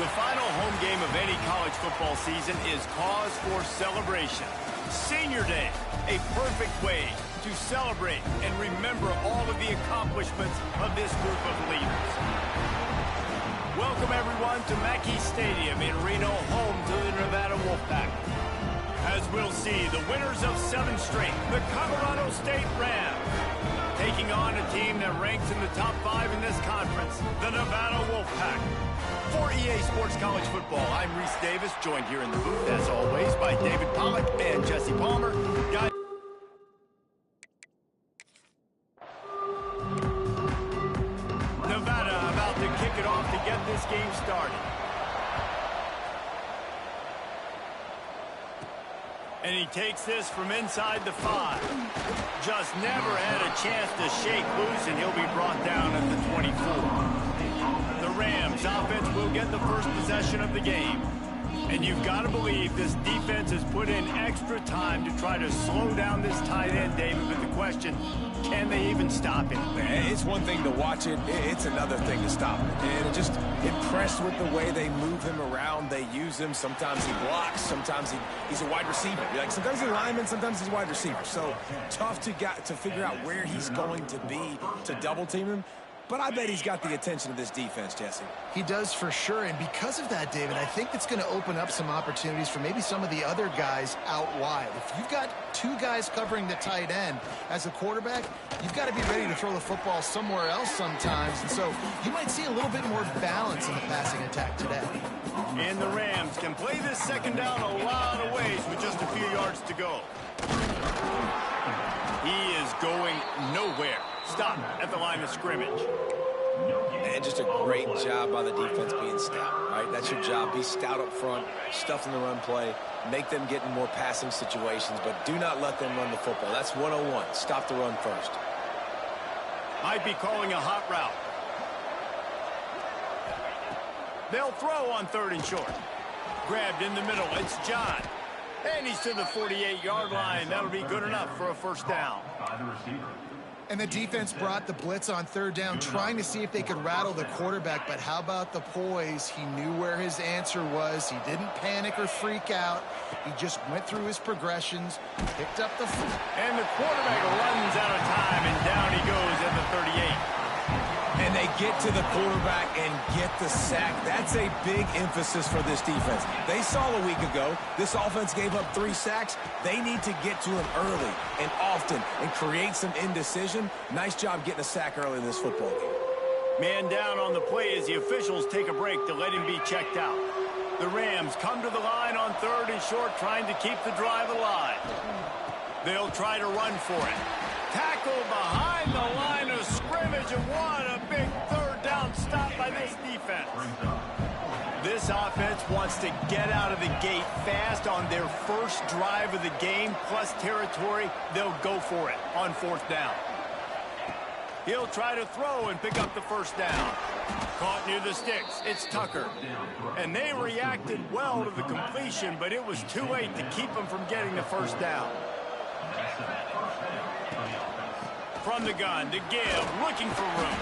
The final home game of any college football season is cause for celebration. Senior Day, a perfect way to celebrate and remember all of the accomplishments of this group of leaders. Welcome everyone to Mackey Stadium in Reno, home to the Nevada Wolfpack. As we'll see, the winners of 7 straight, the Colorado State Rams, taking on a team that ranks in the top 5 in this conference, the Nevada Wolfpack. For EA Sports College Football, I'm Reese Davis, joined here in the booth, as always, by David Pollack and Jesse Palmer. Guys, Nevada about to kick it off to get this game started. And he takes this from inside the 5. Just never had a chance to shake loose, and he'll be brought down at the 24. The Rams offense will get the first possession of the game. And you've got to believe this defense has put in extra time to try to slow down this tight end, David. But the question, can they even stop him? It's one thing to watch it. It's another thing to stop it. And just impressed with the way they move him around. They use him. Sometimes he blocks. Sometimes he's a wide receiver. Like sometimes he's a lineman. Sometimes he's a wide receiver. So tough to figure out where he's going to be to double team him. But I bet he's got the attention of this defense, Jesse. He does for sure, and because of that, David, I think it's going to open up some opportunities for maybe some of the other guys out wide. If you've got 2 guys covering the tight end as a quarterback, you've got to be ready to throw the football somewhere else sometimes, and so you might see a little bit more balance in the passing attack today. And the Rams can play this second down a lot of ways with just a few yards to go. He is going nowhere. Stop at the line of scrimmage. And just a great job by the defense being stout, right? That's your job. Be stout up front, stuff in the run play, make them get in more passing situations, but do not let them run the football. That's 101. Stop the run first. Might be calling a hot route. They'll throw on 3rd and short. Grabbed in the middle. It's John. And he's to the 48-yard line. That'll be good enough for a first down. And the defense brought the blitz on 3rd down, trying to see if they could rattle the quarterback. But how about the poise? He knew where his answer was. He didn't panic or freak out. He just went through his progressions, picked up the... And the quarterback runs out of time, and down he goes at the 38. And they get to the quarterback and get the sack. That's a big emphasis for this defense. They saw a week ago, this offense gave up 3 sacks. They need to get to him early and often and create some indecision. Nice job getting a sack early in this football game. Man down on the play as the officials take a break to let him be checked out. The Rams come to the line on 3rd and short, trying to keep the drive alive. They'll try to run for it. Tackle behind the line of scrimmage, and what a big 3rd down stop by this defense. This offense wants to get out of the gate fast on their first drive of the game, plus territory. They'll go for it on 4th down. He'll try to throw and pick up the first down. Caught near the sticks. It's Tucker. And they reacted well to the completion, but it was too late to keep them from getting the first down. From the gun to give, looking for room.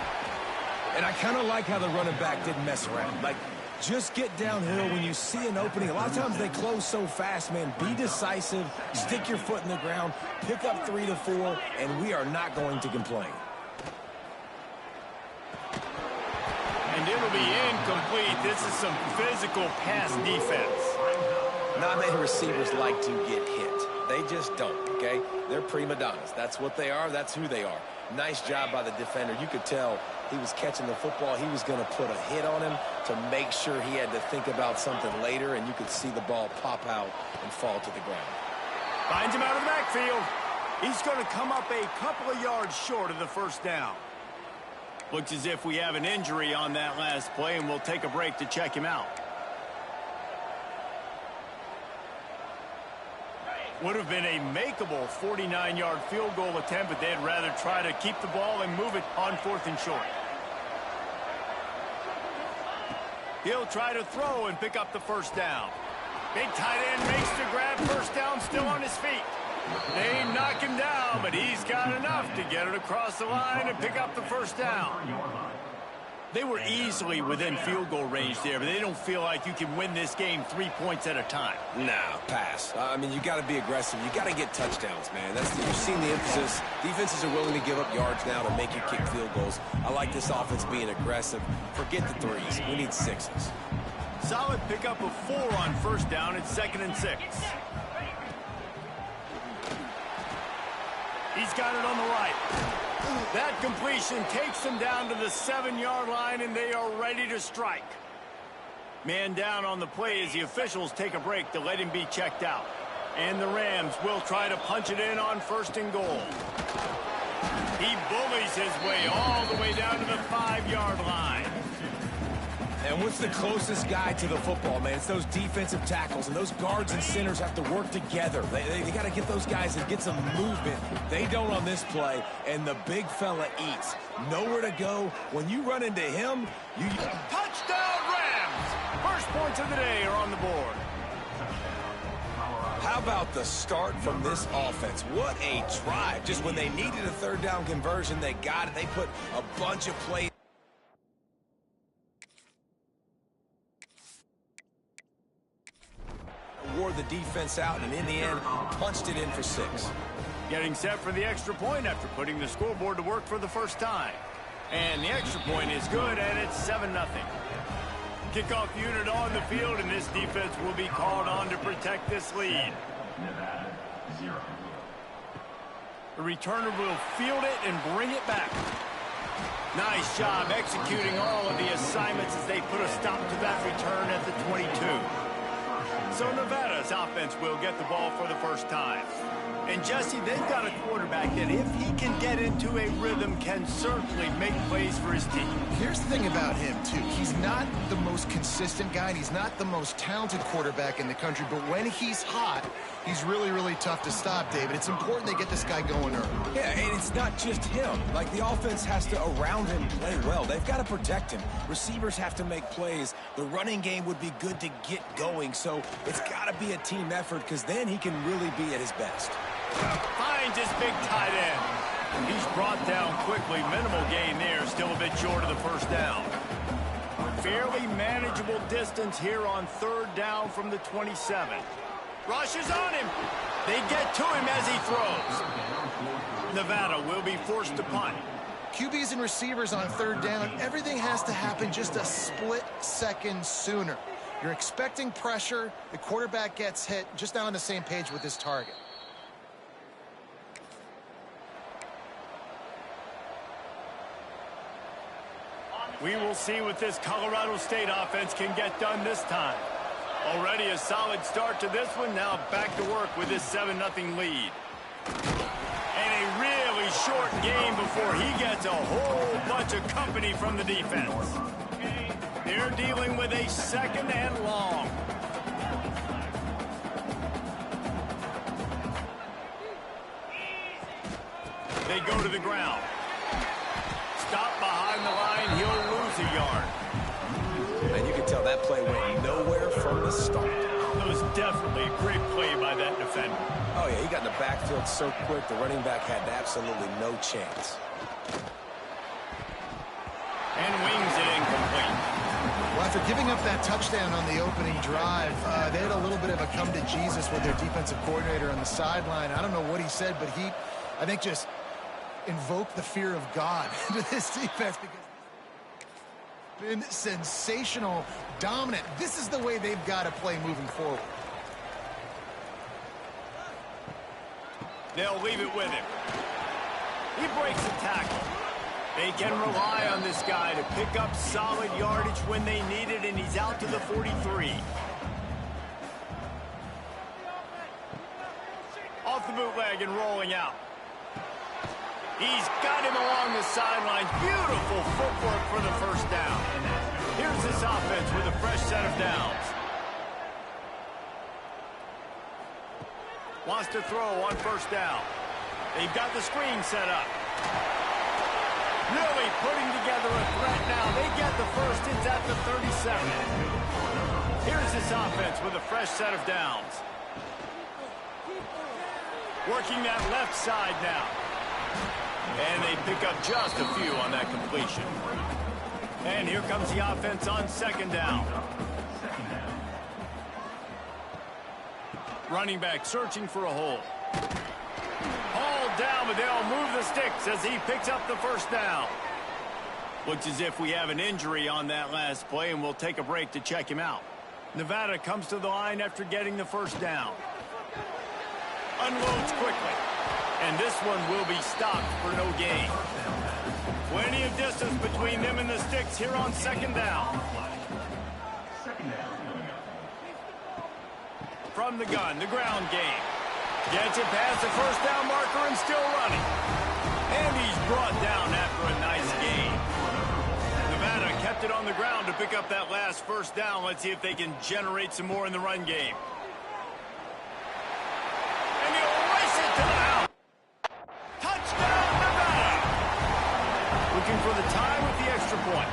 And I kind of like how the running back didn't mess around. Like, just get downhill when you see an opening. A lot of times they close so fast, man. Be decisive, stick your foot in the ground, pick up 3 to 4, and we are not going to complain. And it'll be incomplete. This is some physical pass defense. Not many receivers like to get hit. They just don't, okay? They're prima donnas. That's what they are. That's who they are. Nice job by the defender. You could tell he was catching the football. He was going to put a hit on him to make sure he had to think about something later, and you could see the ball pop out and fall to the ground. Finds him out of the backfield. He's going to come up a couple of yards short of the first down. Looks as if we have an injury on that last play, and we'll take a break to check him out. Would have been a makeable 49-yard field goal attempt, but they'd rather try to keep the ball and move it on 4th and short. He'll try to throw and pick up the first down. Big tight end makes the grab, first down, still on his feet. They knock him down, but he's got enough to get it across the line and pick up the first down. They were easily within field goal range there, but they don't feel like you can win this game 3 points at a time. No, pass. I mean, you got to be aggressive. You got to get touchdowns, man. You've seen the emphasis. Defenses are willing to give up yards now to make you kick field goals. I like this offense being aggressive. Forget the threes. We need sixes. Solid pickup of 4 on first down. It's 2nd and 6. He's got it on the right. That completion takes them down to the 7-yard line, and they are ready to strike. Man down on the play as the officials take a break to let him be checked out. And the Rams will try to punch it in on 1st and goal. He bullies his way all the way down to the 5-yard line. And what's the closest guy to the football, man? It's those defensive tackles, and those guards and centers have to work together. They got to get those guys and get some movement. They don't on this play, and the big fella eats. Nowhere to go. When you run into him, you... Touchdown, Rams! First points of the day are on the board. How about the start from this offense? What a drive. Just when they needed a 3rd down conversion, they got it. They put a bunch of plays. Wore the defense out, and in the end, punched it in for 6. Getting set for the extra point after putting the scoreboard to work for the first time. And the extra point is good, and it's 7-0. Kickoff unit on the field, and this defense will be called on to protect this lead. Nevada, 0. The returner will field it and bring it back. Nice job executing all of the assignments as they put a stop to that return at the 22. So Nevada's offense will get the ball for the first time. And Jesse, they've got a quarterback that if he can get into a rhythm can certainly make plays for his team. Here's the thing about him, too. He's not the most consistent guy, and he's not the most talented quarterback in the country, but when he's hot, he's really, really tough to stop, David. It's important they get this guy going early. Yeah, and it's not just him. Like, the offense has to, around him, play well. They've got to protect him. Receivers have to make plays. The running game would be good to get going, so it's got to be a team effort because then he can really be at his best. Finds his big tight end. He's brought down quickly. Minimal gain there. Still a bit short of the first down. Fairly manageable distance here on 3rd down from the 27. Rushes on him. They get to him as he throws. Nevada will be forced to punt. QBs and receivers on 3rd down, everything has to happen just a split second sooner. You're expecting pressure. The quarterback gets hit. Just not on the same page with his target. We will see what this Colorado State offense can get done this time. Already a solid start to this one. Now back to work with this 7-0 lead. And a really short game before he gets a whole bunch of company from the defense. They're dealing with a 2nd and long. They go to the ground. Stop behind the line. He'll lose a yard. And you can tell that play went nowhere from the start. That was definitely a great play by that defender. Oh, yeah, he got in the backfield so quick, the running back had absolutely no chance. And wings it incomplete. Well, after giving up that touchdown on the opening drive, they had a little bit of a come-to-Jesus with their defensive coordinator on the sideline. I don't know what he said, but he, I think, just invoked the fear of God into this defense because been sensational, dominant. This is the way they've got to play moving forward. They'll leave it with him. He breaks the tackle. They can rely on this guy to pick up solid yardage when they need it, and he's out to the 43. Off the bootleg and rolling out. He's got him along the sideline. Beautiful footwork for the first down. Here's this offense with a fresh set of downs. Wants to throw on first down. They've got the screen set up. Really putting together a threat now. They get the first. It's at the 37. Here's this offense with a fresh set of downs. Working that left side now. And they pick up just a few on that completion. And here comes the offense on second down. Running back searching for a hole. Hauled down, but they'll move the sticks as he picks up the first down. Looks as if we have an injury on that last play, and we'll take a break to check him out. Nevada comes to the line after getting the first down. Unloads quickly. And this one will be stopped for no gain. Plenty of distance between them and the sticks here on second down. From the gun, the ground game. Gets it past the first down marker and still running. And he's brought down after a nice gain. Nevada kept it on the ground to pick up that last first down. Let's see if they can generate some more in the run game. And he'll race it to the house. Touchdown, Nevada! Looking for the tie with the extra point.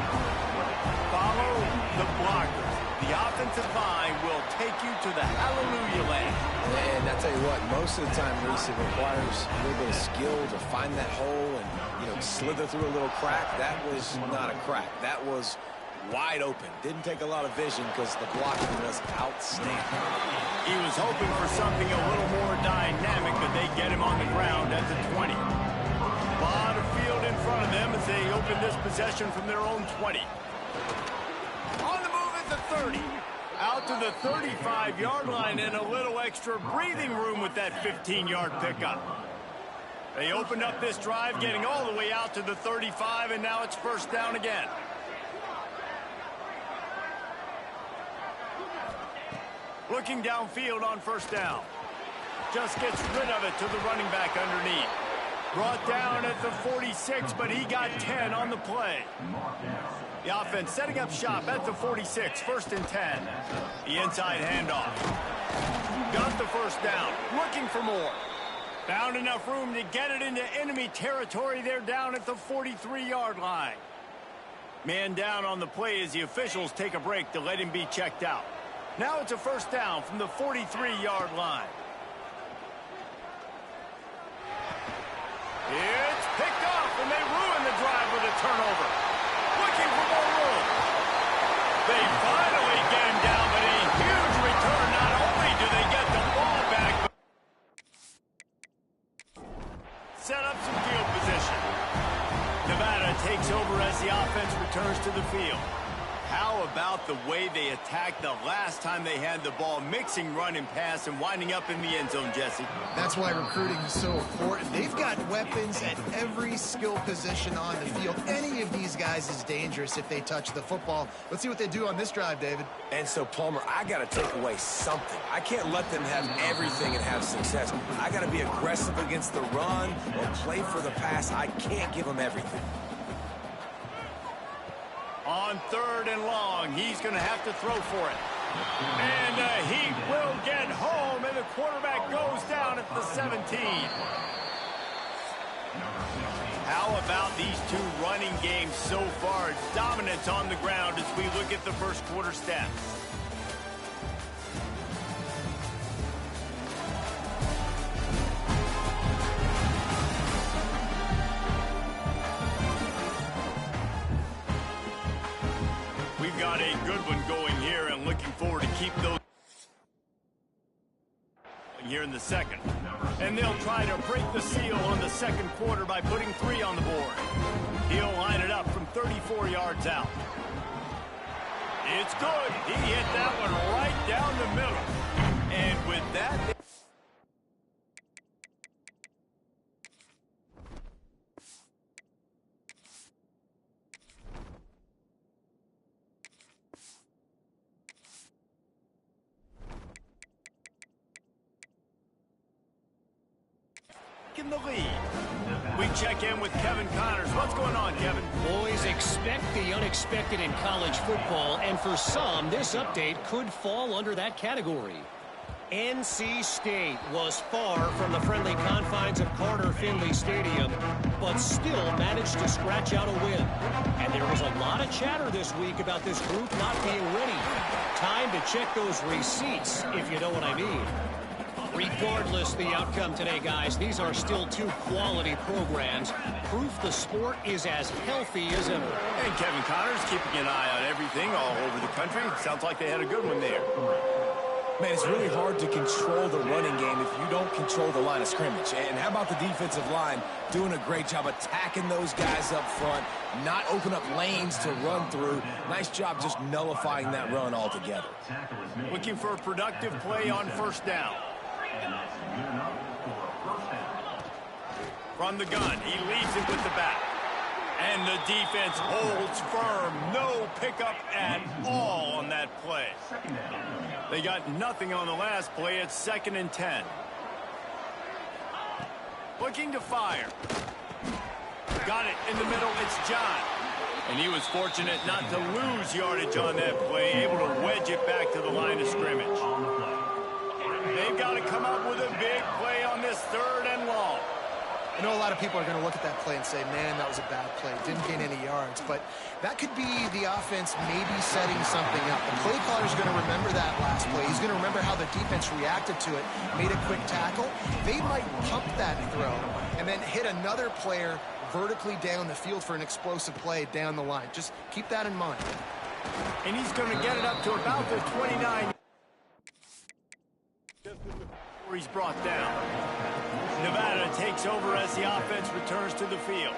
Follow the blockers. The offensive line will take you to the hallelujah land. And I tell you what, most of the time, Reese, it requires a little bit of skill to find that hole and, slither through a little crack. That was not a crack. That was wide open. Didn't take a lot of vision because the blocking was outstanding. He was hoping for something a little more dynamic, but they get him on the ground at the 20. A lot of field in front of them as they open this possession from their own 20. On the move at the 30. Out to the 35-yard line and a little extra breathing room with that 15-yard pickup. They opened up this drive, getting all the way out to the 35, and now it's first down again. Looking downfield on first down. Just gets rid of it to the running back underneath. Brought down at the 46, but he got 10 on the play. The offense setting up shop at the 46, first and 10. The inside handoff. Got the first down, looking for more. Found enough room to get it into enemy territory. They're down at the 43-yard line. Man down on the play as the officials take a break to let him be checked out. Now it's a first down from the 43-yard line. It's picked off, and they ruin the drive with a turnover. Looking for more room. They finally get him down, but a huge return. Not only do they get the ball back, but set up some field position. Nevada takes over as the offense returns to the field. How about the way they attacked the last time they had the ball, mixing run and pass and winding up in the end zone, Jesse? That's why recruiting is so important. They've got weapons at every skill position on the field. Any of these guys is dangerous if they touch the football. Let's see what they do on this drive, David. And so, Palmer, I got to take away something. I can't let them have everything and have success. I got to be aggressive against the run or play for the pass. I can't give them everything. On third and long, he's going to have to throw for it. And he will get home, and the quarterback goes down at the 17. How about these two running games so far? Dominance on the ground as we look at the first quarter stats. We've got a good one going here and looking forward to keep those here in the second. And they'll try to break the seal on the second quarter by putting 3 on the board. He'll line it up from 34 yards out. It's good. He hit that one right down the middle. And with that... in the lead. We check in with Kevin Connors. What's going on, Kevin? Boys, expect the unexpected in college football, and for some, this update could fall under that category. NC State was far from the friendly confines of Carter Finley Stadium, but still managed to scratch out a win. And there was a lot of chatter this week about this group not being ready. Time to check those receipts, if you know what I mean. Regardless the outcome today, guys, these are still two quality programs. Proof the sport is as healthy as ever. And Kevin Connors keeping an eye on everything all over the country. Sounds like they had a good one there. Man, it's really hard to control the running game if you don't control the line of scrimmage. And how about the defensive line doing a great job attacking those guys up front, not open up lanes to run through. Nice job just nullifying that run altogether. Looking for a productive play on first down. From the gun, he leads it with the back. And the defense holds firm. No pickup at all on that play. They got nothing on the last play. It's 2nd and 10. Looking to fire. Got it in the middle. It's John. And he was fortunate not to lose yardage on that play. Able to wedge it back to the line of scrimmage. They've got to come up with a big play on this 3rd and long. I know a lot of people are going to look at that play and say, man, that was a bad play. Didn't gain any yards. But that could be the offense maybe setting something up. The play caller's going to remember that last play. He's going to remember how the defense reacted to it, made a quick tackle. They might pump that throw and then hit another player vertically down the field for an explosive play down the line. Just keep that in mind. And he's going to get it up to about the 29. Where he's brought down. Nevada takes over as the offense returns to the field.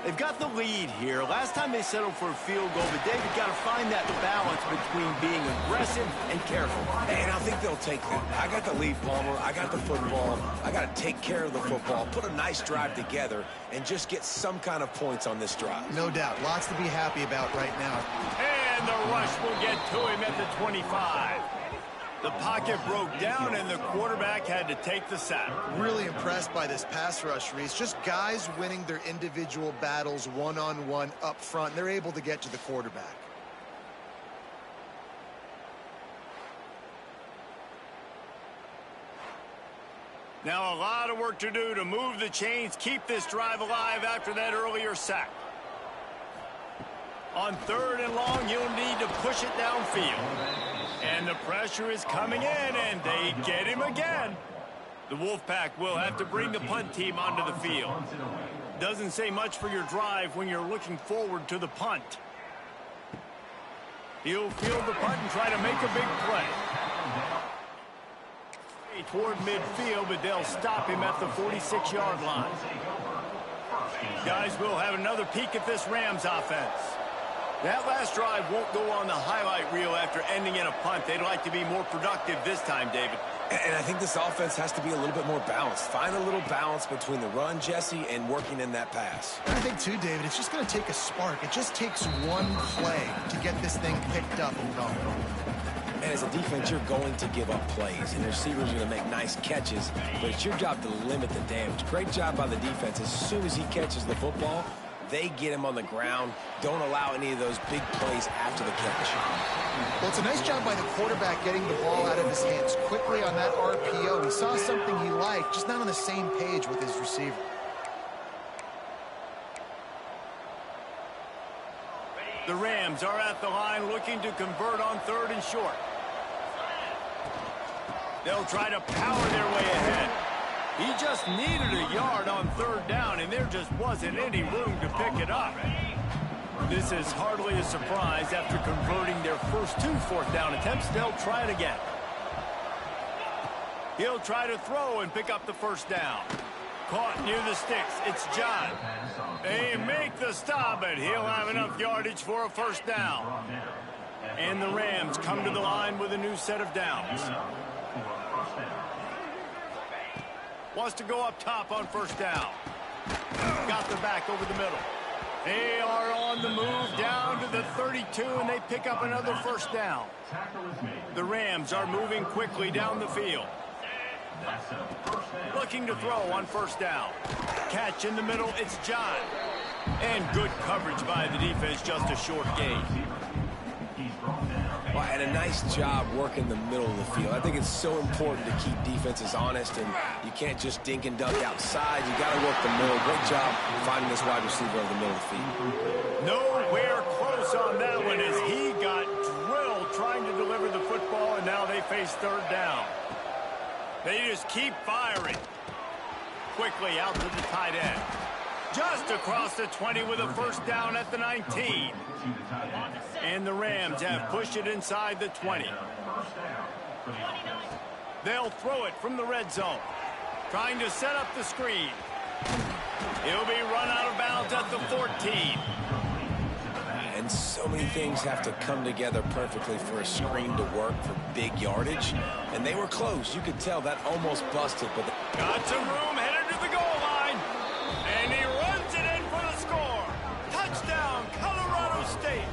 They've got the lead here. Last time they settled for a field goal, but David got to find that balance between being aggressive and careful. And I think they'll take that. I got the lead, Palmer. I got the football. I got to take care of the football, put a nice drive together, and just get some kind of points on this drive. No doubt. Lots to be happy about right now. And the rush will get to him at the 25. The pocket broke down, and the quarterback had to take the sack. Really impressed by this pass rush, Reese. Just guys winning their individual battles one-on-one up front. They're able to get to the quarterback. Now a lot of work to do to move the chains, keep this drive alive after that earlier sack. On 3rd and long, you'll need to push it downfield. And the pressure is coming in, and they get him again. The Wolfpack will have to bring the punt team onto the field. Doesn't say much for your drive when you're looking forward to the punt. He'll field the punt and try to make a big play. Toward midfield, but they'll stop him at the 46-yard line. Guys, we'll have another peek at this Rams offense. That last drive won't go on the highlight reel after ending in a punt. They'd like to be more productive this time, David. And I think this offense has to be a little bit more balanced. Find a little balance between the run, Jesse, and working in that pass. I think, too, David, it's just going to take a spark. It just takes one play to get this thing picked up and going. And as a defense, you're going to give up plays, and the receivers are going to make nice catches, but it's your job to limit the damage. Great job by the defense. As soon as he catches the football, they get him on the ground. Don't allow any of those big plays after the catch. Well, it's a nice job by the quarterback getting the ball out of his hands quickly on that RPO. He saw something he liked, just not on the same page with his receiver. The Rams are at the line looking to convert on 3rd and short. They'll try to power their way ahead. He just needed a yard on 3rd down, and there just wasn't any room to pick it up. This is hardly a surprise. After converting their first 2 4th down attempts, they'll try it again. He'll try to throw and pick up the 1st down. Caught near the sticks. It's John. They make the stop, but he'll have enough yardage for a 1st down. And the Rams come to the line with a new set of downs. Wants to go up top on 1st down. Got the back over the middle. They are on the move down to the 32, and they pick up another 1st down. The Rams are moving quickly down the field. Looking to throw on 1st down. Catch in the middle, it's John. And good coverage by the defense, just a short gain. Well, and a nice job working the middle of the field. I think it's so important to keep defenses honest, and you can't just dink and dunk outside. You got to work the middle. Great job finding this wide receiver over the middle of the field. Nowhere close on that one as he got drilled trying to deliver the football, and now they face 3rd down. They just keep firing. Quickly out to the tight end. Just across the 20 with a first down at the 19. And the Rams have pushed it inside the 20. They'll throw it from the red zone. Trying to set up the screen. He'll be run out of bounds at the 14. And so many things have to come together perfectly for a screen to work for big yardage. And they were close. You could tell that almost busted. But got some room headed to the goal line. And he runs it in for the score. Touchdown, Colorado State.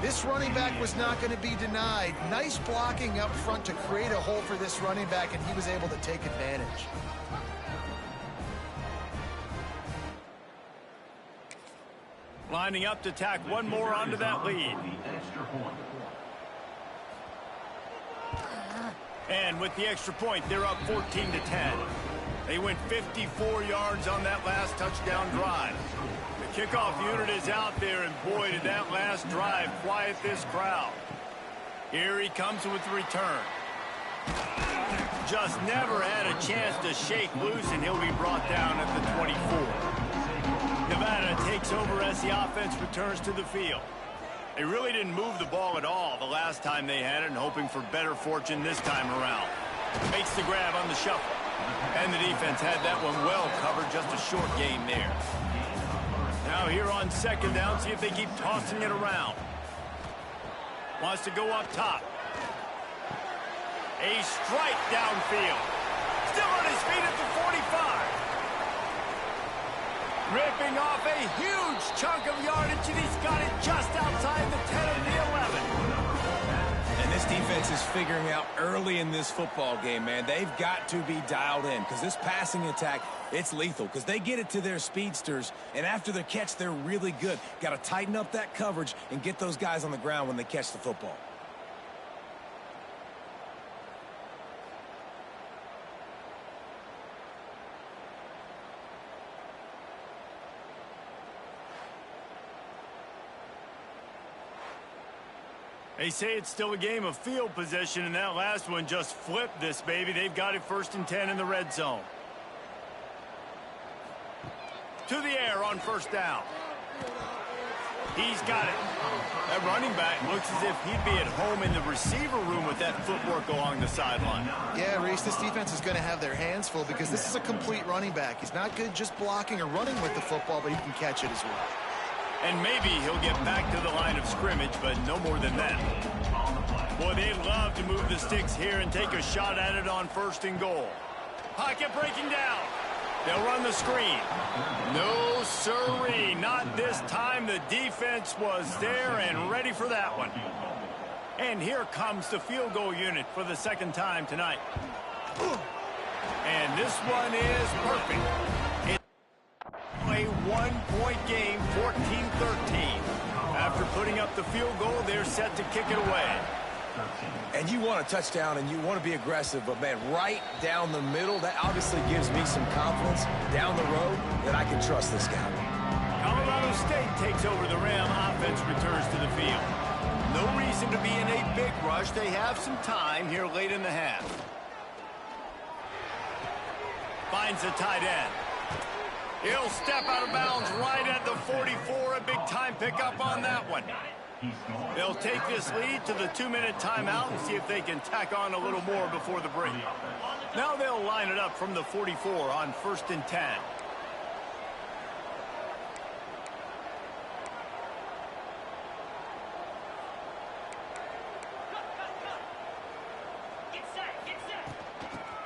This running back was not going to be denied. Nice blocking up front to create a hole for this running back, and he was able to take advantage. Lining up to tack one more onto that lead. And with the extra point, they're up 14-10. They went 54 yards on that last touchdown drive. The kickoff unit is out there, and boy, did that last drive quiet this crowd. Here he comes with the return. Just never had a chance to shake loose, and he'll be brought down at the 24. Nevada takes over as the offense returns to the field. They really didn't move the ball at all the last time they had it, and hoping for better fortune this time around. Makes the grab on the shuffle. And the defense had that one well covered, just a short gain there. Now here on second down, see if they keep tossing it around. Wants to go up top. A strike downfield. Still on his feet at the 45. Ripping off a huge chunk of yardage, and he's got it just outside the 10 of the 11. And this defense is figuring out early in this football game, man. They've got to be dialed in because this passing attack, it's lethal because they get it to their speedsters, and after the catch, they're really good. Got to tighten up that coverage and get those guys on the ground when they catch the football. They say it's still a game of field position, and that last one just flipped this baby. They've got it 1st and 10 in the red zone. To the air on first down. He's got it. That running back looks as if he'd be at home in the receiver room with that footwork along the sideline. Yeah, Reese, this defense is going to have their hands full because this is a complete running back. He's not good just blocking or running with the football, but he can catch it as well. And maybe he'll get back to the line of scrimmage, but no more than that. Boy, they'd love to move the sticks here and take a shot at it on 1st and goal. Pocket breaking down. They'll run the screen. No siree, not this time. The defense was there and ready for that one. And here comes the field goal unit for the second time tonight. And this one is perfect. A one-point game, 14-13. After putting up the field goal, they're set to kick it away. And you want a touchdown and you want to be aggressive, but, man, right down the middle, that obviously gives me some confidence down the road that I can trust this guy. Colorado State takes over. The Ram offense returns to the field. No reason to be in a big rush. They have some time here late in the half. Finds the tight end. He'll step out of bounds right at the 44. A big-time pickup on that one. They'll take this lead to the 2-minute timeout and see if they can tack on a little more before the break. Now they'll line it up from the 44 on 1st and 10.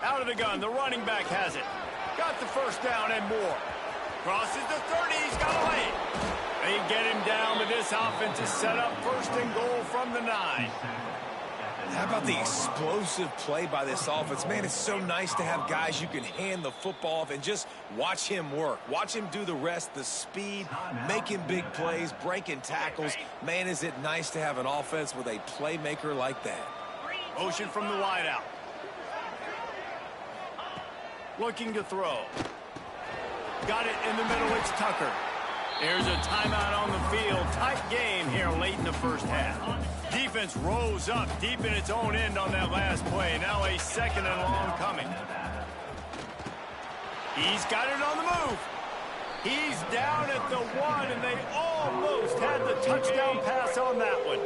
Out of the gun, the running back has it. Got the first down and more. Crosses the 30, he's got a lane. They get him down, but this offense is set up 1st and goal from the 9. How about the explosive play by this offense? Man, it's so nice to have guys you can hand the football off and just watch him work. Watch him do the rest, the speed, making big plays, breaking tackles. Man, is it nice to have an offense with a playmaker like that. Motion from the wideout. Looking to throw. Got it in the middle, it's Tucker. There's a timeout on the field. Tight game here late in the first half. Defense rose up deep in its own end on that last play. Now a 2nd and long coming. He's got it on the move. He's down at the 1, and they almost had the touchdown pass on that one.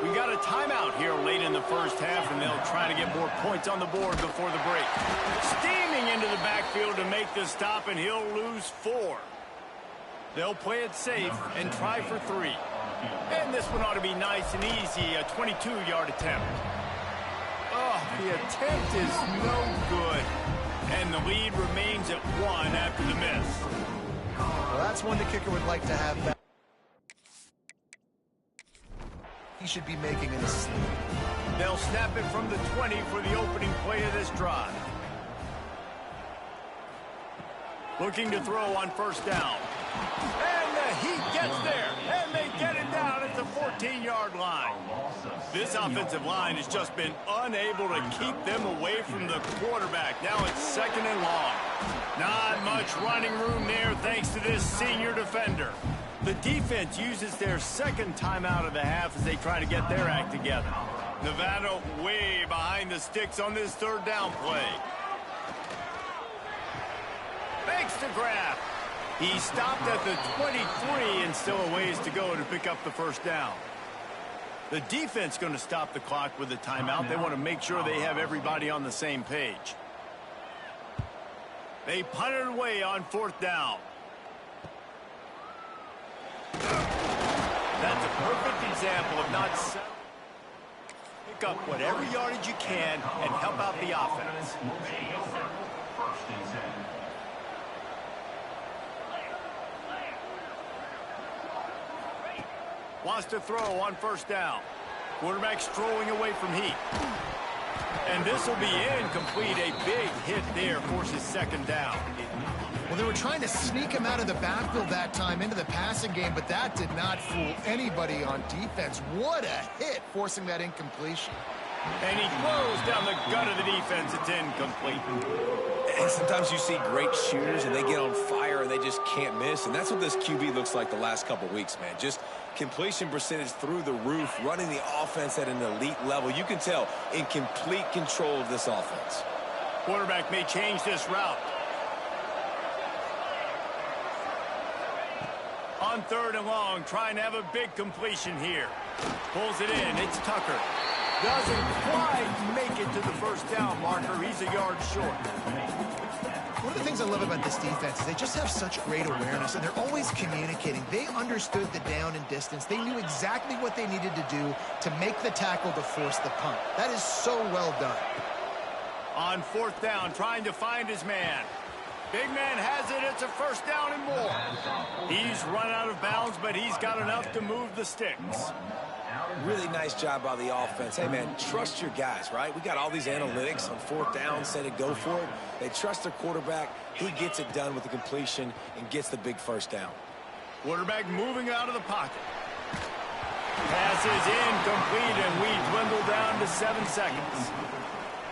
We got a timeout here late in the first half, and they'll try to get more points on the board before the break. Steaming into the backfield to make the stop, and he'll lose 4. They'll play it safe and try for 3. And this one ought to be nice and easy, a 22-yard attempt. Oh, the attempt is no good. And the lead remains at 1 after the miss. Well, that's one the kicker would like to have back. He should be making in his sleep. They'll snap it from the 20 for the opening play of this drive. Looking to throw on first down. And the Heat gets there, and they get it down at the 14-yard line. This offensive line has just been unable to keep them away from the quarterback. Now it's 2nd and long. Not much running room there thanks to this senior defender. The defense uses their 2nd timeout of the half as they try to get their act together. Nevada way behind the sticks on this 3rd down play. Fakes the grab. He stopped at the 23 and still a ways to go to pick up the first down. The defense going to stop the clock with a timeout. They want to make sure they have everybody on the same page. They punt it away on 4th down. That's a perfect example of not settling. Pick up whatever yardage you can and help out the offense. Wants to throw on first down. Quarterback strolling away from Heat. And this will be incomplete. A big hit there forces 2nd down. Well, they were trying to sneak him out of the backfield that time into the passing game, but that did not fool anybody on defense. What a hit, forcing that incompletion. And he throws down the gut of the defense. It's incomplete. And sometimes you see great shooters, and they get on fire, and they just can't miss. And that's what this QB looks like the last couple weeks, man. Just completion percentage through the roof, running the offense at an elite level. You can tell in complete control of this offense. Quarterback may change this route. On 3rd and long, trying to have a big completion here. Pulls it in. It's Tucker. Doesn't quite make it to the first down marker. He's a yard short. One of the things I love about this defense is they just have such great awareness, and they're always communicating. They understood the down and distance. They knew exactly what they needed to do to make the tackle to force the punt. That is so well done. On 4th down, trying to find his man. Big man has it. It's a first down and more. He's run out of bounds, but he's got enough to move the sticks. Really nice job by the offense. Hey, man, trust your guys, right? We got all these analytics on 4th down, say to go for it. They trust their quarterback. He gets it done with the completion and gets the big first down. Quarterback moving out of the pocket. Pass is incomplete, and we dwindle down to 7 seconds.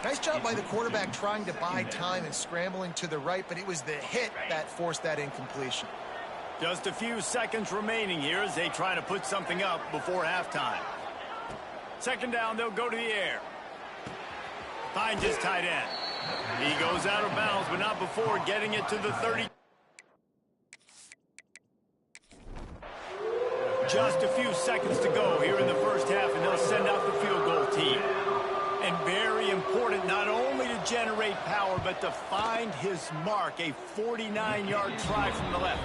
Nice job by the quarterback trying to buy time and scrambling to the right, but it was the hit that forced that incompletion. Just a few seconds remaining here as they try to put something up before halftime. 2nd down, they'll go to the air. Finds his tight end. He goes out of bounds, but not before getting it to the 30. Just a few seconds to go here in the first half, and they'll send out the field goal team. And very important, not only to generate power, but to find his mark, a 49-yard try from the left.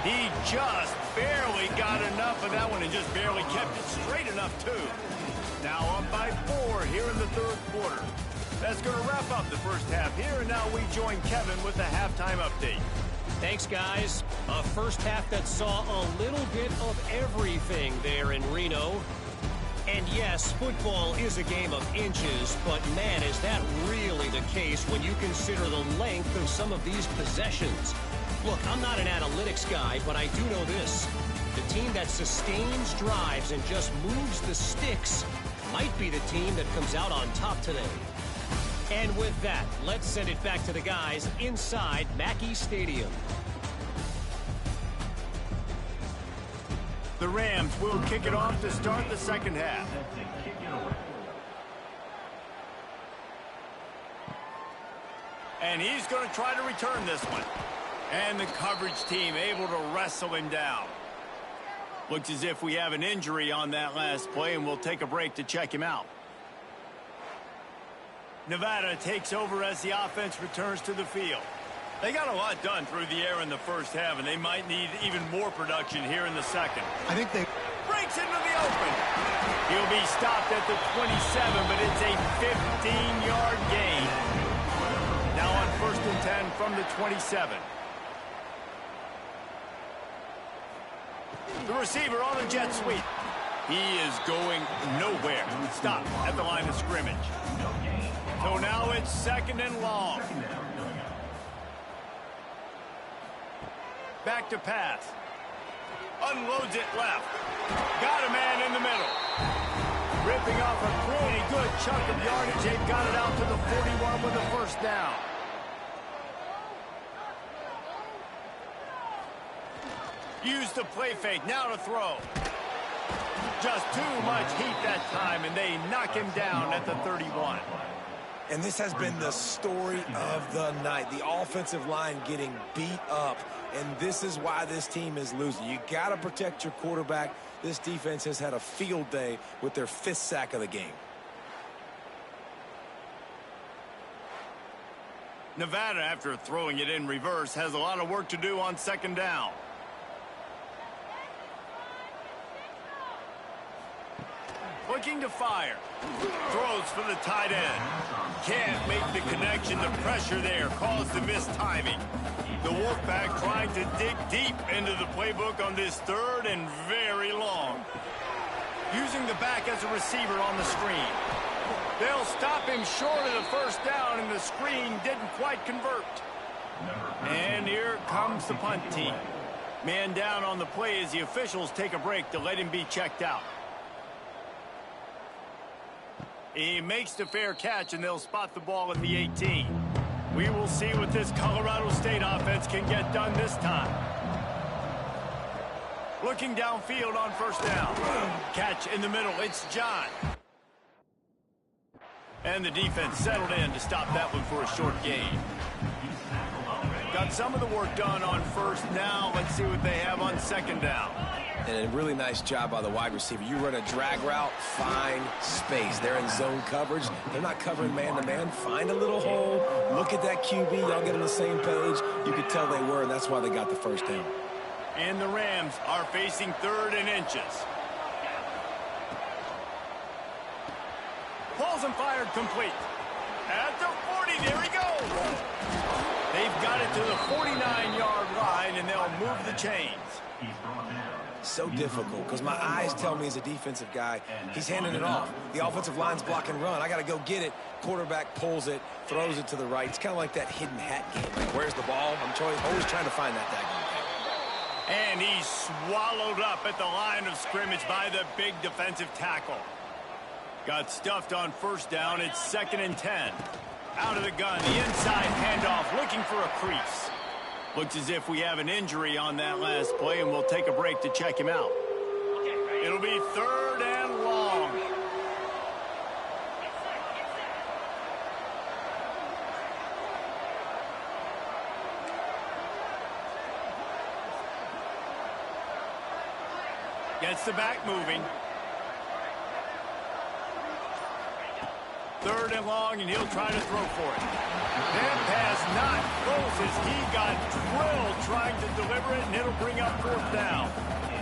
He just barely got enough of that one and just barely kept it straight enough, too. Now up by 4 here in the 3rd quarter. That's going to wrap up the first half here, and now we join Kevin with the halftime update. Thanks, guys. A first half that saw a little bit of everything there in Reno. And yes, football is a game of inches, but man, is that really the case when you consider the length of some of these possessions. Look, I'm not an analytics guy, but I do know this. The team that sustains drives and just moves the sticks might be the team that comes out on top today. And with that, let's send it back to the guys inside Mackey Stadium. The Rams will kick it off to start the second half. And he's going to try to return this one. And the coverage team able to wrestle him down. Looks as if we have an injury on that last play, and we'll take a break to check him out. Nevada takes over as the offense returns to the field. They got a lot done through the air in the first half, and they might need even more production here in the second. I think they... Breaks into the open. He'll be stopped at the 27, but it's a 15-yard gain. Now on 1st and 10 from the 27. The receiver on the jet sweep. He is going nowhere. Stop at the line of scrimmage. So now it's 2nd and long. Back to pass. Unloads it left. Got a man in the middle. Ripping off a pretty good chunk of yardage. They've got it out to the 41 with a first down. Use the play fake. Now to throw. Just too much heat that time, and they knock him down at the 31. And this has been the story of the night. The offensive line getting beat up. And this is why this team is losing. You got to protect your quarterback. This defense has had a field day with their 5th sack of the game. Nevada, after throwing it in reverse, has a lot of work to do on 2nd down. Looking to fire. Throws for the tight end. Can't make the connection. The pressure there caused the missed timing. The Wolfpack trying to dig deep into the playbook on this 3rd and very long. Using the back as a receiver on the screen. They'll stop him short of the first down, and the screen didn't quite convert. And here comes the punt team. Man down on the play as the officials take a break to let him be checked out. He makes the fair catch, and they'll spot the ball at the 18. We will see what this Colorado State offense can get done this time. Looking downfield on 1st down. Catch in the middle. It's John. And the defense settled in to stop that one for a short gain. Got some of the work done on 1st. Now let's see what they have on 2nd down. And a really nice job by the wide receiver. You run a drag route, find space. They're in zone coverage. They're not covering man-to-man. Find a little hole. Look at that QB. Y'all get on the same page. You could tell they were, and that's why they got the first down. And the Rams are facing 3rd and inches. Pulls and fired complete. At the 40, there he goes. They've got it to the 49-yard line, and they'll move the chains. So difficult because my eyes tell me as a defensive guy, he's handing it off. The offensive line's block and run. I got to go get it. Quarterback pulls it, throws it to the right. It's kind of like that hidden hat game. Like, where's the ball? I'm always trying to find that daggone thing. And he's swallowed up at the line of scrimmage by the big defensive tackle. Got stuffed on 1st down. It's 2nd and 10. Out of the gun, the inside handoff, looking for a crease. Looks as if we have an injury on that last play, and we'll take a break to check him out. It'll be 3rd and long. Gets the back moving. 3rd and long, and he'll try to throw for it. That pass not close as he got drilled trying to deliver it, and it'll bring up 4th down.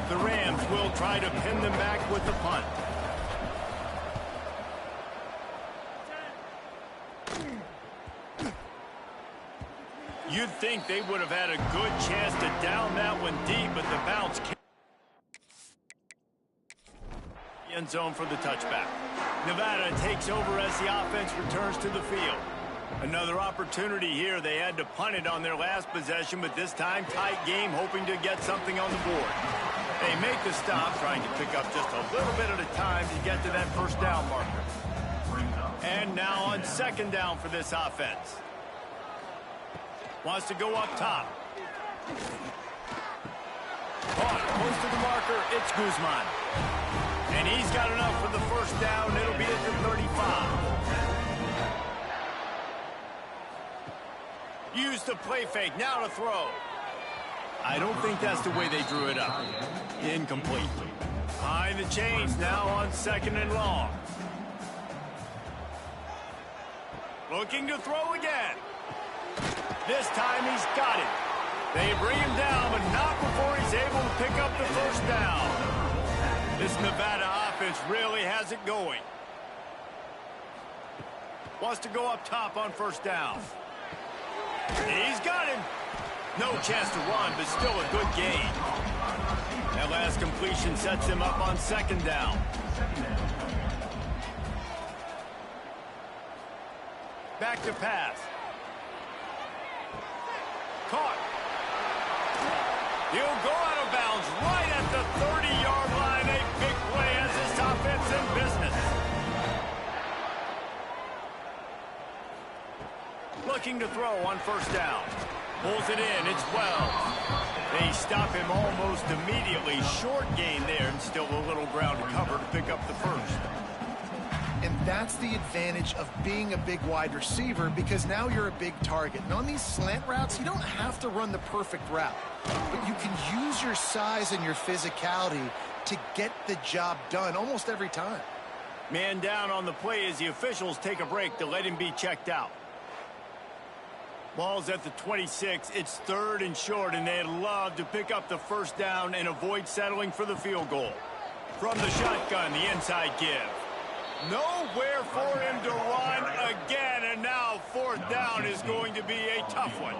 The Rams will try to pin them back with the punt. You'd think they would have had a good chance to down that one deep, but the bounce came. End zone for the touchback. Nevada takes over as the offense returns to the field. Another opportunity here. They had to punt it on their last possession, but this time tight game, hoping to get something on the board. They make the stop, trying to pick up just a little bit at a time to get to that 1st down marker. And now on 2nd down for this offense. Wants to go up top. Caught close to the marker. It's Guzman. And he's got enough for the first down. It'll be at the 35. Use the play fake. Now to throw. I don't think that's the way they drew it up. Incomplete. Behind the chains now on 2nd and long. Looking to throw again. This time he's got it. They bring him down, but not before he's able to pick up the first down. This Nevada offense really has it going. Wants to go up top on first down. He's got him. No chance to run, but still a good gain. That last completion sets him up on 2nd down. Back to pass. Caught. He'll go out of bounds right at the 30-yard line. A big play as this offense in business. Looking to throw on first down. Pulls it in. It's Wells. They stop him almost immediately. Short gain there, and still a little ground to cover to pick up the first. And that's the advantage of being a big wide receiver, because now you're a big target. And on these slant routes, you don't have to run the perfect route, but you can use your size and your physicality to get the job done almost every time. Man down on the play as the officials take a break to let him be checked out. Ball's at the 26. It's 3rd and short, and they'd love to pick up the first down and avoid settling for the field goal. From the shotgun, the inside give. Nowhere for him to run again, and now 4th down is going to be a tough one.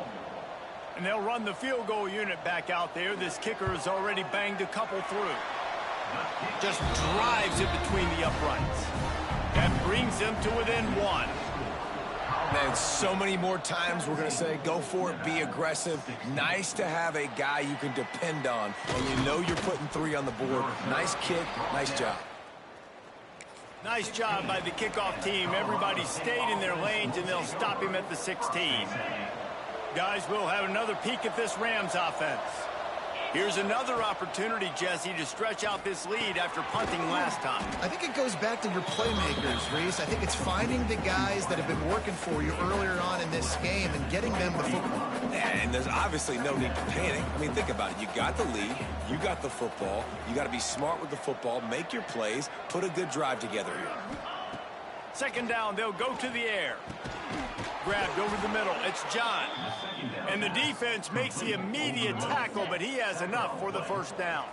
And they'll run the field goal unit back out there. This kicker has already banged a couple through. Just drives it between the uprights. That brings them to within 1. And so many more times we're going to say, go for it, be aggressive. Nice to have a guy you can depend on, and you know you're putting 3 on the board. Nice kick, nice job. Nice job by the kickoff team. Everybody stayed in their lanes, and they'll stop him at the 16. Guys, we'll have another peek at this Rams offense. Here's another opportunity, Jesse, to stretch out this lead after punting last time. I think it goes back to your playmakers, Reese. I think it's finding the guys that have been working for you earlier on in this game and getting them the football. And there's obviously no need to panic. I mean, think about it. You got the lead. You got the football. You got to be smart with the football, make your plays, put a good drive together here. 2nd down, they'll go to the air. Grabbed over the middle. It's John. And the defense makes the immediate tackle, but he has enough for the first down.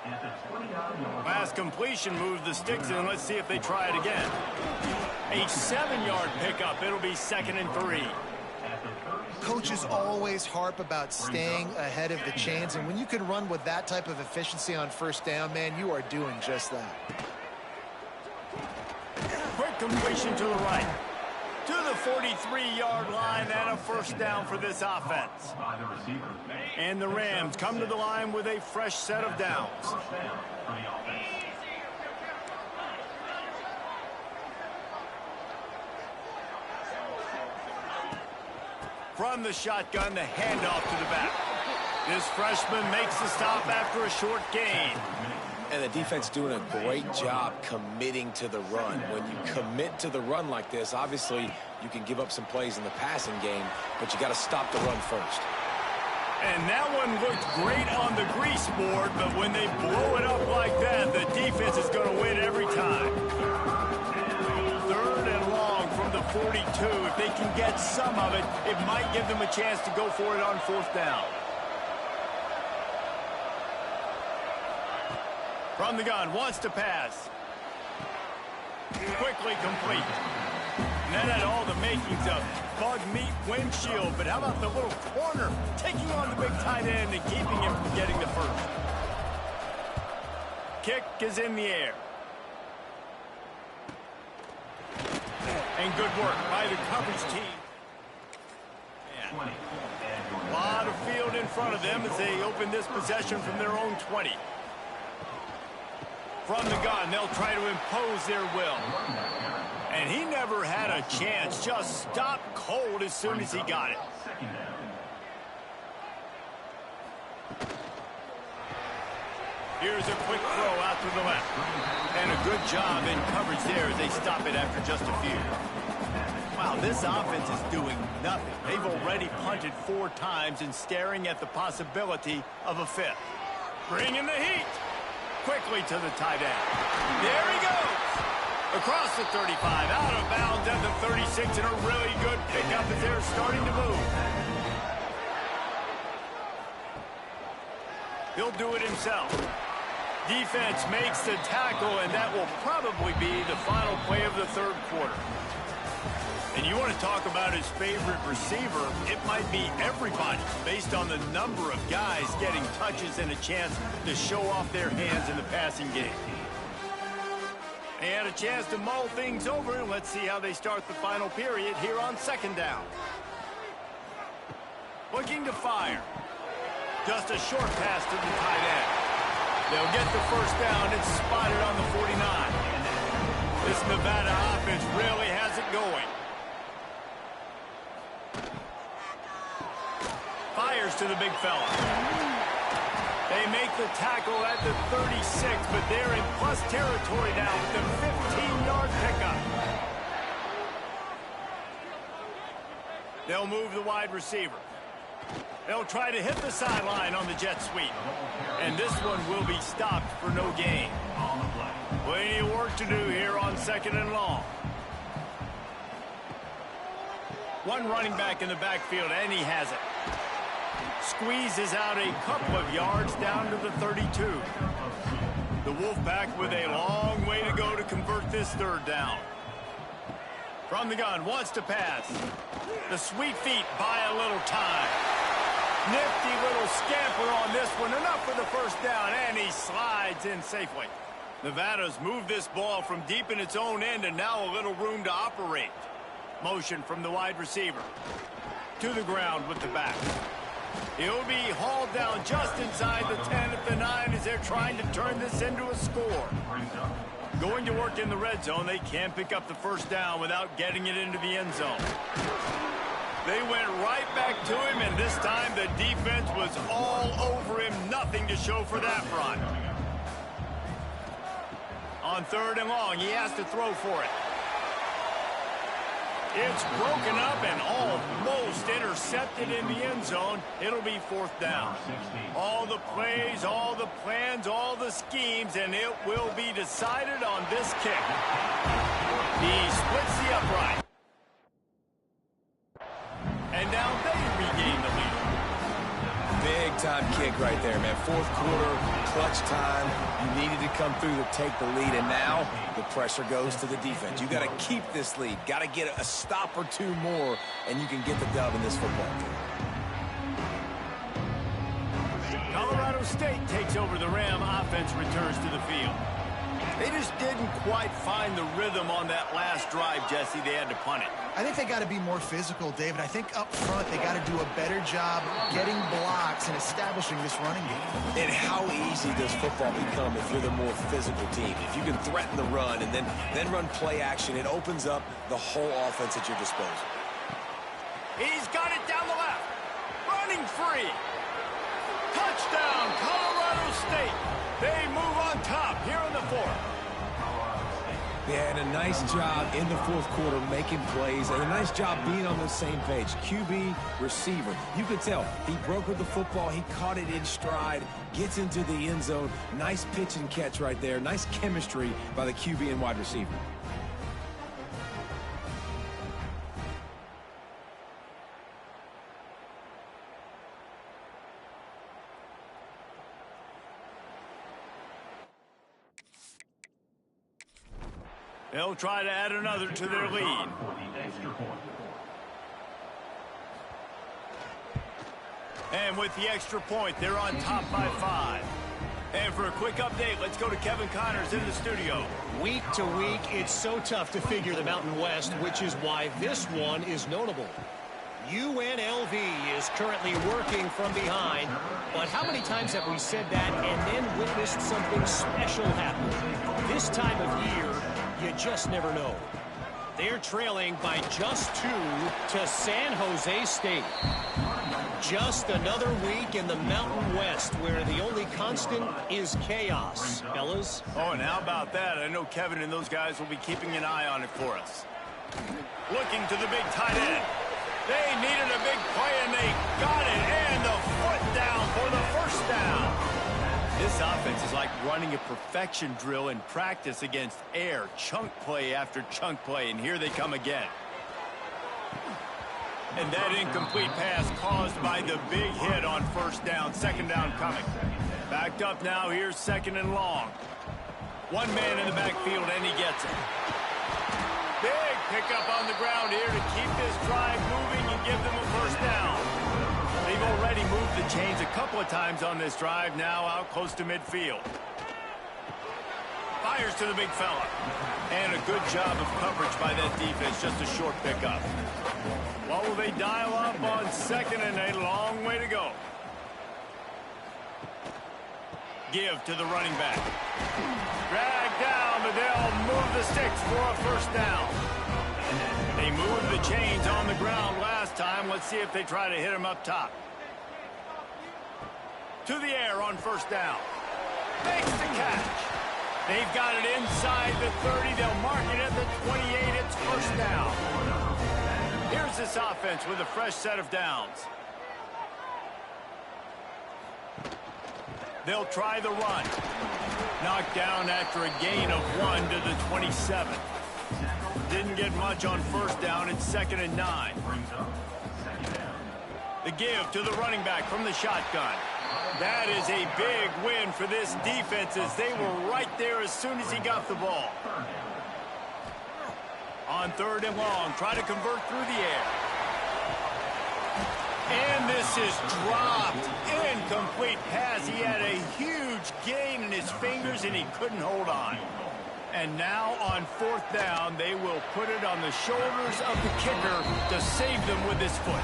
Last completion moved the sticks in. Let's see if they try it again. A 7-yard pickup. It'll be 2nd and 3. Coaches always harp about staying ahead of the chains, and when you can run with that type of efficiency on first down, man, you are doing just that. Quick completion to the right. To the 43-yard line, and a first down for this offense. And the Rams come to the line with a fresh set of downs. From the shotgun, the handoff to the back. This freshman makes the stop after a short gain. And the defense doing a great job committing to the run. When you commit to the run like this, obviously you can give up some plays in the passing game, but you got to stop the run first. And that one looked great on the grease board, but when they blow it up like that, the defense is going to win every time. 3rd and long from the 42. If they can get some of it, it might give them a chance to go for it on 4th down. From the gun, wants to pass. Quickly complete. And that had all the makings of bug meat windshield, but how about the little corner taking on the big tight end and keeping him from getting the first? Kick is in the air. And good work by the coverage team. Man. A lot of field in front of them as they open this possession from their own 20. From the gun, they'll try to impose their will. And he never had a chance. Just stopped cold as soon as he got it. Here's a quick throw out to the left. And a good job in coverage there as they stop it after just a few. Wow, this offense is doing nothing. They've already punted 4 times and staring at the possibility of a 5th. Bringing the heat. Quickly to the tight end. There he goes. Across the 35, out of bounds at the 36, and a really good pickup as they're starting to move. He'll do it himself. Defense makes the tackle, and that will probably be the final play of the 3rd quarter. And you want to talk about his favorite receiver, it might be everybody based on the number of guys getting touches and a chance to show off their hands in the passing game. They had a chance to mull things over, and let's see how they start the final period here on 2nd down. Looking to fire. Just a short pass to the tight end. They'll get the 1st down. It's spotted on the 49. This Nevada offense really has it going. Fires to the big fella. They make the tackle at the 36, but they're in plus territory now with the 15-yard pickup. They'll move the wide receiver. They'll try to hit the sideline on the jet sweep. And this one will be stopped for no gain. Plenty of work to do here on 2nd and long. One running back in the backfield, and he has it. Squeezes out a couple of yards down to the 32. The Wolfpack with a long way to go to convert this 3rd down. From the gun, wants to pass. The sweet feet buy a little time. Nifty little scamper on this one. Enough for the 1st down, and he slides in safely. Nevada's moved this ball from deep in its own end, and now a little room to operate. Motion from the wide receiver. To the ground with the back. He'll be hauled down just inside the 10 at the 9 as they're trying to turn this into a score. Going to work in the red zone, they can't pick up the 1st down without getting it into the end zone. They went right back to him, and this time the defense was all over him. Nothing to show for that run. On 3rd and long, he has to throw for it. It's broken up and almost intercepted in the end zone. It'll be 4th down. All the plays, all the plans, all the schemes, and it will be decided on this kick. He splits the upright. And now they regain the lead. Big-time kick right there, man. 4th quarter, clutch time. You needed to come through to take the lead, and now the pressure goes to the defense. You got to keep this lead. Got to get a stop or 2 more, and you can get the dub in this football game. Colorado State takes over. The Ram offense returns to the field. They just didn't quite find the rhythm on that last drive, Jesse. They had to punt it. I think they got to be more physical, David. I think up front they got to do a better job getting blocks and establishing this running game. And how easy does football become if you're the more physical team? If you can threaten the run and then run play action, it opens up the whole offense at your disposal. He's got it down the left. Running free. Touchdown, Colorado State. They move on top here in the 4th. Yeah, and a nice job in the 4th quarter making plays, and a nice job being on the same page. QB, receiver. You could tell he brokered the football. He caught it in stride, gets into the end zone. Nice pitch and catch right there. Nice chemistry by the QB and wide receiver. They'll try to add another to their lead. And with the extra point, they're on top by 5. And for a quick update, let's go to Kevin Connors in the studio. Week to week, it's so tough to figure the Mountain West, which is why this one is notable. UNLV is currently working from behind, but how many times have we said that and then witnessed something special happen? This time of year, you just never know. They're trailing by just 2 to San Jose State. Just another week in the Mountain West where the only constant is chaos, fellas. Oh, and how about that? I know Kevin and those guys will be keeping an eye on it for us. Looking to the big tight end. They needed a big play, and they got it. And the foot down for the first down. This offense is like running a perfection drill in practice against air. Chunk play after chunk play, and here they come again. And that incomplete pass caused by the big hit on first down. Second down coming. Backed up now. Here's second and long. One man in the backfield, and he gets it. Big pickup on the ground here to keep this drive moving and give them a first down. They've already moved the chains a couple of times on this drive, now out close to midfield. Fires to the big fella. And a good job of coverage by that defense, just a short pickup. What will they dial up on second, and a long way to go. Give to the running back. Drag down, but they'll move the sticks for a first down. They moved the chains on the ground last time. Let's see if they try to hit him up top. To the air on first down. Makes the catch. They've got it inside the 30. They'll mark it at the 28. It's first down. Here's this offense with a fresh set of downs. They'll try the run. Knocked down after a gain of 1 to the 27. Didn't get much on first down. It's 2nd and 9. The give to the running back from the shotgun. That is a big win for this defense as they were right there as soon as he got the ball. On 3rd and long, try to convert through the air. And this is dropped. Incomplete pass. He had a huge gain in his fingers and he couldn't hold on. And now on 4th down, they will put it on the shoulders of the kicker to save them with his foot.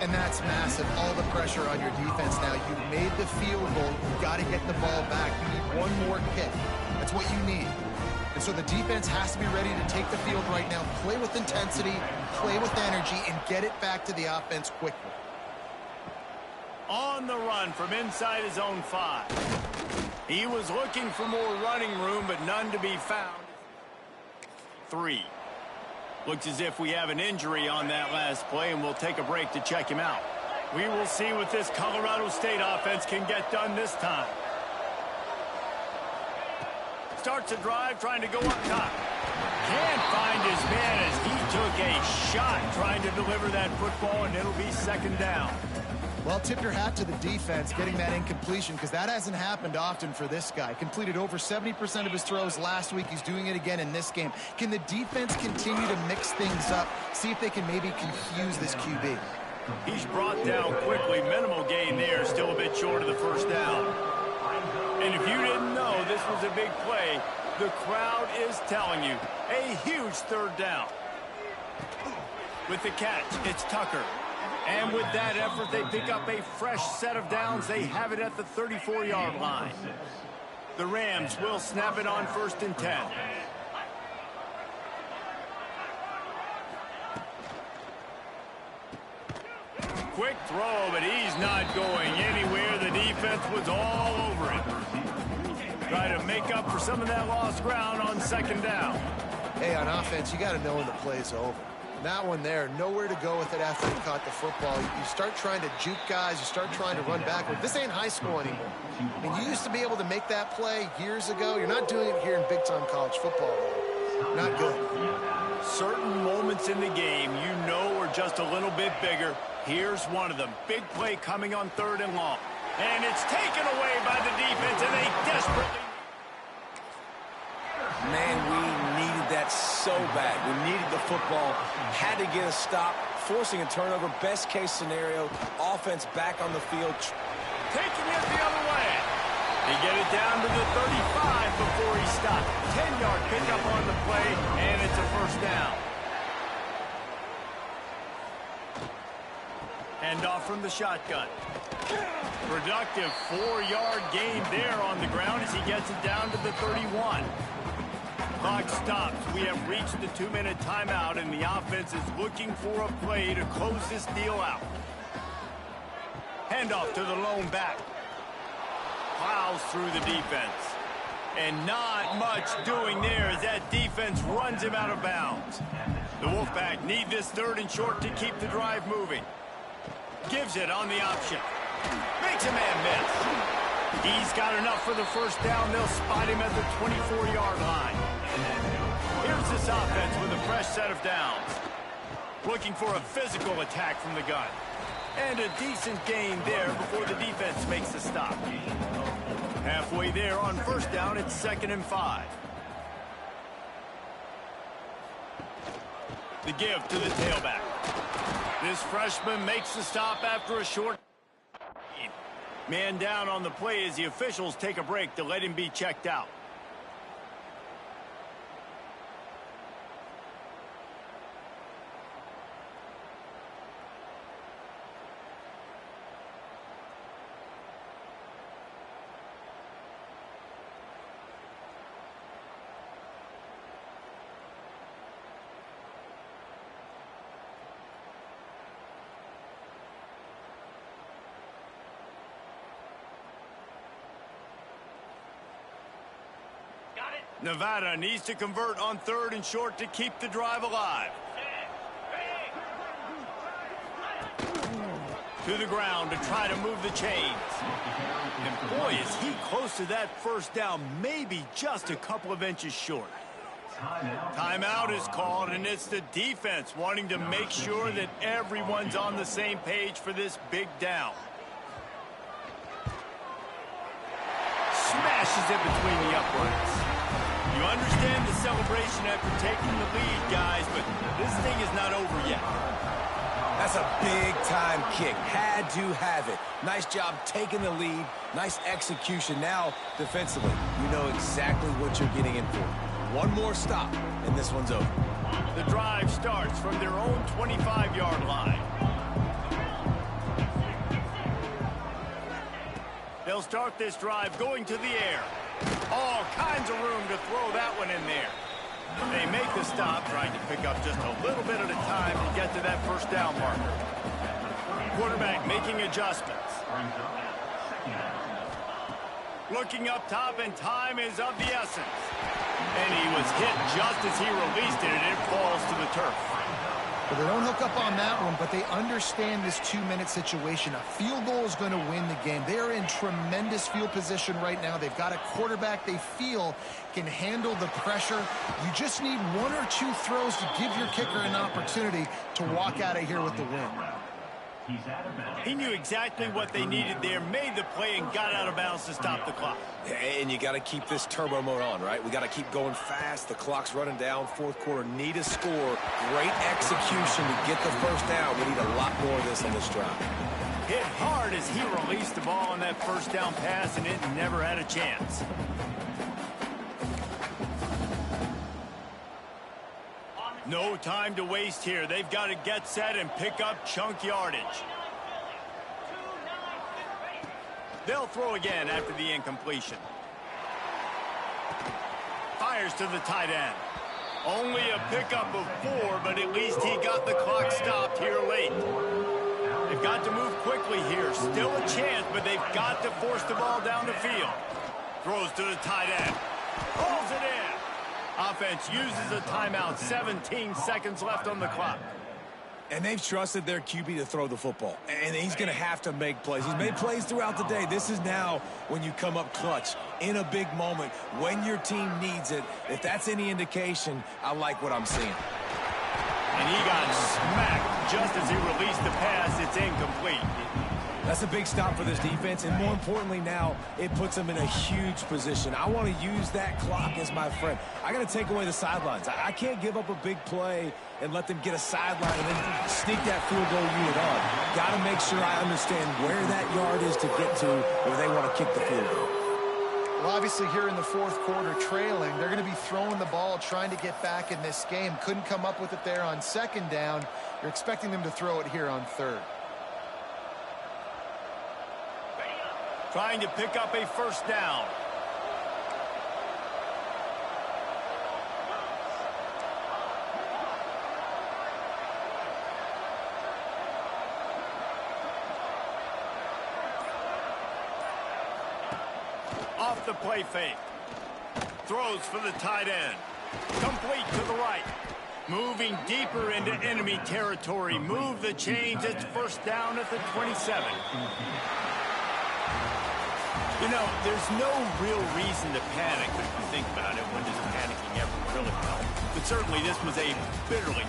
And that's massive. All the pressure on your defense now. You made the field goal. You got to get the ball back. You need one more kick. That's what you need. And so the defense has to be ready to take the field right now, play with intensity, play with energy, and get it back to the offense quickly. On the run from inside his own 5. He was looking for more running room, but none to be found. 3. Looks as if we have an injury on that last play, and we'll take a break to check him out. We will see what this Colorado State offense can get done this time. Starts a drive trying to go up top. Can't find his man as he took a shot trying to deliver that football, and it'll be 2nd down. Well, tip your hat to the defense getting that incompletion because that hasn't happened often for this guy. Completed over 70% of his throws last week. He's doing it again in this game. Can the defense continue to mix things up, see if they can maybe confuse this QB? He's brought down quickly. Minimal gain there, still a bit short of the first down. And if you didn't know this was a big play, the crowd is telling you a huge 3rd down. With the catch, it's Tucker. And with that effort, they pick up a fresh set of downs. They have it at the 34-yard line. The Rams will snap it on 1st and 10. Quick throw, but he's not going anywhere. The defense was all over it. Try to make up for some of that lost ground on 2nd down. Hey, on offense, you got to know when the play's over. That one there, nowhere to go with it after you caught the football. You start trying to juke guys. You start trying to run backward. This ain't high school anymore. I mean, you used to be able to make that play years ago. You're not doing it here in big-time college football, though. Not good. Certain moments in the game you know are just a little bit bigger. Here's one of them. Big play coming on 3rd and long. And it's taken away by the defense, and they desperately... Man, we needed that so bad. We needed the football, had to get a stop, forcing a turnover. Best case scenario, offense back on the field. Taking it the other way. They get it down to the 35 before he stopped. 10-yard pickup on the play, and it's a first down. Handoff from the shotgun. Productive 4-yard gain there on the ground as he gets it down to the 31. Clock stops. We have reached the 2-minute timeout, and the offense is looking for a play to close this deal out. Handoff to the lone back. Plows through the defense. And not much doing there as that defense runs him out of bounds. The Wolfpack need this 3rd and short to keep the drive moving. Gives it on the option. Makes a man miss. He's got enough for the first down. They'll spot him at the 24-yard line. Here's this offense with a fresh set of downs. Looking for a physical attack from the gun. And a decent gain there before the defense makes the stop. Halfway there on first down, it's 2nd and 5. The give to the tailback. This freshman makes the stop after a short. Man down on the play as the officials take a break to let him be checked out. Nevada needs to convert on 3rd and short to keep the drive alive. To the ground to try to move the chains. And boy, is he close to that first down, maybe just a couple of inches short. Timeout is called, and it's the defense wanting to make sure that everyone's on the same page for this big down. Smashes it between the uprights. You understand the celebration after taking the lead, guys, but this thing is not over yet. That's a big-time kick. Had to have it. Nice job taking the lead. Nice execution. Now, defensively, you know exactly what you're getting in for. One more stop, and this one's over. The drive starts from their own 25-yard line. They'll start this drive going to the air. All kinds of room to throw that one in there. They make the stop, trying to pick up just a little bit at a time to get to that first down marker. Quarterback making adjustments. Looking up top, and time is of the essence. And he was hit just as he released it, and it falls to the turf. Well, they don't hook up on that one, but they understand this 2-minute situation. A field goal is going to win the game. They are in tremendous field position right now. They've got a quarterback they feel can handle the pressure. You just need 1 or 2 throws to give your kicker an opportunity to walk out of here with the win. He knew exactly what they needed there, made the play, and got out of bounds to stop the clock. And you got to keep this turbo mode on, right? We got to keep going fast. The clock's running down. 4th quarter, need a score. Great execution to get the first down. We need a lot more of this on this drive. Hit hard as he released the ball on that first down pass, and it never had a chance. No time to waste here. They've got to get set and pick up chunk yardage. They'll throw again after the incompletion. Fires to the tight end. Only a pickup of 4, but at least he got the clock stopped here late. They've got to move quickly here. Still a chance, but they've got to force the ball down the field. Throws to the tight end. Pulls it in. Offense uses a timeout. 17 seconds left on the clock. And they've trusted their QB to throw the football. And he's going to have to make plays. He's made plays throughout the day. This is now when you come up clutch in a big moment when your team needs it. If that's any indication, I like what I'm seeing. And he got smacked just as he released the pass. It's incomplete. That's a big stop for this defense, and more importantly now, it puts them in a huge position. I want to use that clock as my friend. I got to take away the sidelines. I can't give up a big play and let them get a sideline and then sneak that field goal unit on. Got to make sure I understand where that yard is to get to where they want to kick the field goal. Well, obviously here in the 4th quarter trailing, they're going to be throwing the ball, trying to get back in this game. Couldn't come up with it there on 2nd down. You're expecting them to throw it here on 3rd. Trying to pick up a first down. off the play fake. Throws for the tight end. Complete to the right. Moving deeper into enemy territory. Move the chains. It's first down at the 27. You know, there's no real reason to panic, but if you think about it, when does panicking ever really help? But certainly this was a bitterly